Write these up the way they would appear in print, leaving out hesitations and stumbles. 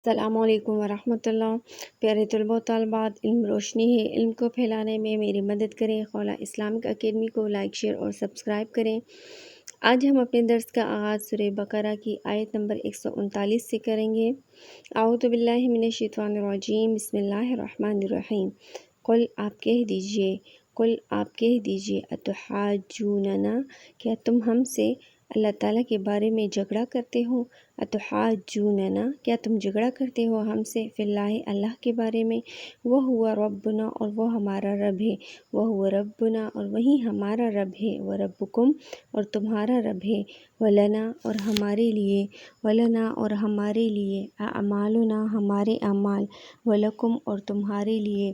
السلام علیکم ورحمۃ اللہ۔ پیارے طلباء و طالبات، علم روشنی ہے، علم کو پھیلانے میں میری مدد کریں۔ خولہ اسلامک اکیڈمی کو لائک، شیئر اور سبسکرائب کریں۔ آج ہم اپنے درس کا آغاز سورہ بقرہ کی آیت نمبر 139 سے کریں گے۔ اعوذ باللہ من الشیطان الرجیم، بسم اللہ الرحمن الرحیم۔ قل آپ کہہ دیجئے، قل آپ کہہ دیجئے، اتحاجوننا کیا تم ہم سے اللہ تعالیٰ کے بارے میں جھگڑا کرتے ہو؟ اتحاجوننا کیا تم جھگڑا کرتے ہو ہم سے فی اللہ اللہ کے بارے میں؟ وہو ربنا اور وہ ہمارا رب ہے، وہو ربنا اور وہی ہمارا رب ہے، وربکم اور تمہارا رب ہے، ولنا اور ہمارے لیے، ولنا اور ہمارے لیے، اعمالنا ہمارے اعمال، ولکم اور تمہارے لیے،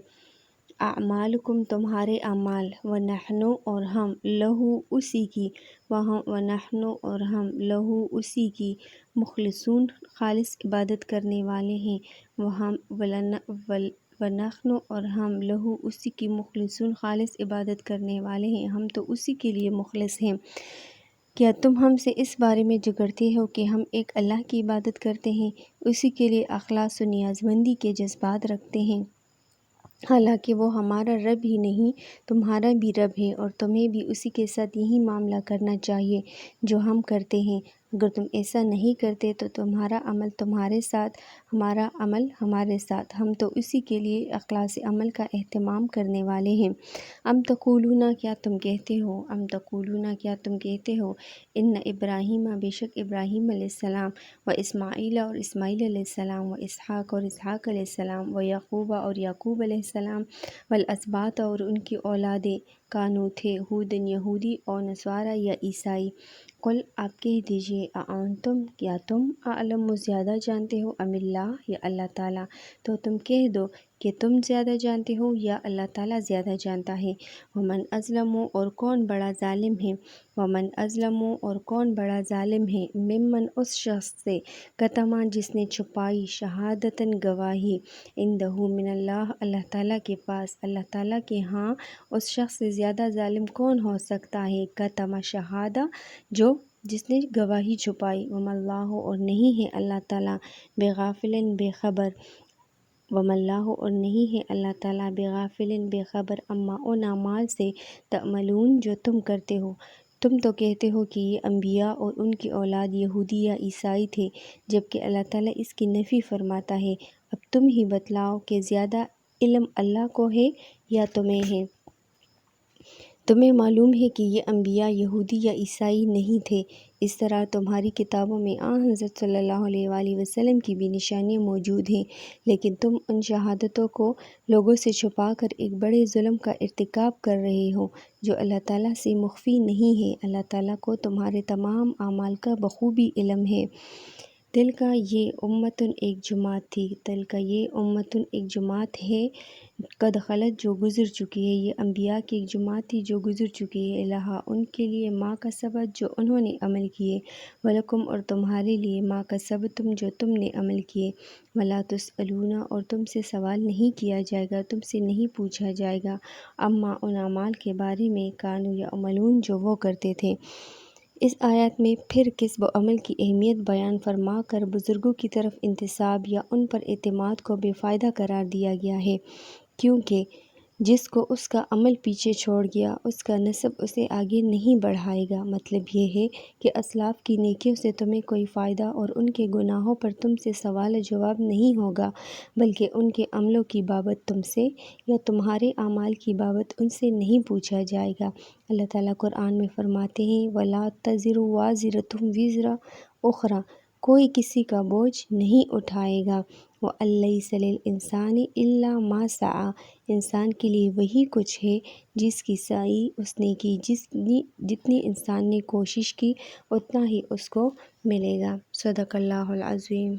اعمالکم تمہارے اعمال، ونحن اور ہم لہو اسی کی، ونحن اور ہم لہو اسی کی، مخلصون خالص عبادت کرنے والے ہیں، ونحن اور ہم لہو اسی کی مخلصون خالص عبادت کرنے والے ہیں، ہم تو اسی کے لیے مخلص ہیں۔ کیا تم ہم سے اس بارے میں جھگڑتے ہو کہ ہم ایک اللہ کی عبادت کرتے ہیں، اسی کے لیے اخلاص و نیازمندی کے جذبات رکھتے ہیں، حالانکہ وہ ہمارا رب ہی نہیں تمہارا بھی رب ہے، اور تمہیں بھی اسی کے ساتھ یہی معاملہ کرنا چاہیے جو ہم کرتے ہیں۔ اگر تم ایسا نہیں کرتے تو تمہارا عمل تمہارے ساتھ، ہمارا عمل ہمارے ساتھ، ہم تو اسی کے لیے اخلاص عمل کا اہتمام کرنے والے ہیں۔ ام تقولون کیا تم کہتے ہو، ام تقولون کیا تم کہتے ہو، ان ابراہیم بے شک ابراہیم علیہ السلام، و اسماعیل اور اسماعیل علیہ السلام، و اسحاق اور اسحاق علیہ السلام، و یعقوب اور یعقوب علیہ السلام، والاسباط اور ان کی اولادیں، کانو تھے، ہودن یہودی اور نصارہ یا عیسائی۔ قل آپ کہہ دیجئے، اانتم کیا تم اعلم زیادہ جانتے ہو ام اللہ یا اللہ تعالیٰ، تو تم کہہ دو کہ تم زیادہ جانتے ہو یا اللہ تعالیٰ زیادہ جانتا ہے۔ ومن اظلم اور کون بڑا ظالم ہے، ومن اظلم اور کون بڑا ظالم ہے، ممن اس شخص سے، کتما جس نے چھپائی، شہادتاً گواہی، عندہ من اللہ اللہ تعالیٰ کے پاس، اللہ تعالیٰ کے ہاں اس شخص سے زیادہ ظالم کون ہو سکتا ہے، کتما شہادہ جو جس نے گواہی چھپائی، وما اللہ اور نہیں ہے اللہ تعالیٰ بغافل بے خبر، وما اللہ اور نہیں ہے اللہ تعالیٰ بغافل بے خبر، اما ان اعمال سے تعملون جو تم کرتے ہو۔ تم تو کہتے ہو کہ یہ انبیاء اور ان کی اولاد یہودی یا عیسائی تھے، جبکہ اللہ تعالیٰ اس کی نفی فرماتا ہے۔ اب تم ہی بتلاؤ کہ زیادہ علم اللہ کو ہے یا تمہیں ہے؟ تمہیں معلوم ہے کہ یہ انبیاء یہودی یا عیسائی نہیں تھے، اس طرح تمہاری کتابوں میں حضرت صلی اللہ علیہ وآلہ وسلم کی بھی نشانیاں موجود ہیں، لیکن تم ان شہادتوں کو لوگوں سے چھپا کر ایک بڑے ظلم کا ارتکاب کر رہے ہو جو اللہ تعالیٰ سے مخفی نہیں ہے۔ اللہ تعالیٰ کو تمہارے تمام اعمال کا بخوبی علم ہے۔ تل کا یہ امتن ایک جماعت تھی، تل کا یہ امتن ایک جماعت ہے، قد خلت جو گزر چکی ہے، یہ انبیاء کی ایک جماعت تھی جو گزر چکی ہے، لہا ان کے لیے ما کسبت جو انہوں نے عمل کیے، ولکم اور تمہارے لیے ما کسبتم جو تم نے عمل کیے، ولا تسألون اور تم سے سوال نہیں کیا جائے گا، تم سے نہیں پوچھا جائے گا، اما ان اعمال کے بارے میں کانوا یعملون جو وہ کرتے تھے۔ اس آیت میں پھر کسب و عمل کی اہمیت بیان فرما کر بزرگوں کی طرف انتساب یا ان پر اعتماد کو بے فائدہ قرار دیا گیا ہے، کیونکہ جس کو اس کا عمل پیچھے چھوڑ گیا اس کا نسب اسے آگے نہیں بڑھائے گا۔ مطلب یہ ہے کہ اسلاف کی نیکیوں سے تمہیں کوئی فائدہ اور ان کے گناہوں پر تم سے سوال و جواب نہیں ہوگا، بلکہ ان کے عملوں کی بابت تم سے یا تمہارے اعمال کی بابت ان سے نہیں پوچھا جائے گا۔ اللہ تعالیٰ قرآن میں فرماتے ہیں، وَلَا تَزِرُ وَازِرَةٌ وِزْرَ أُخْرَىٰ کوئی کسی کا بوجھ نہیں اٹھائے گا، وَأَن لَّيْسَ لِلْإِنسَانِ إِلَّا مَا سَعَىٰ انسان کے لیے وہی کچھ ہے جس کی سعی اس نے کی، جتنی انسان نے کوشش کی اتنا ہی اس کو ملے گا۔ صدق اللہ العظیم۔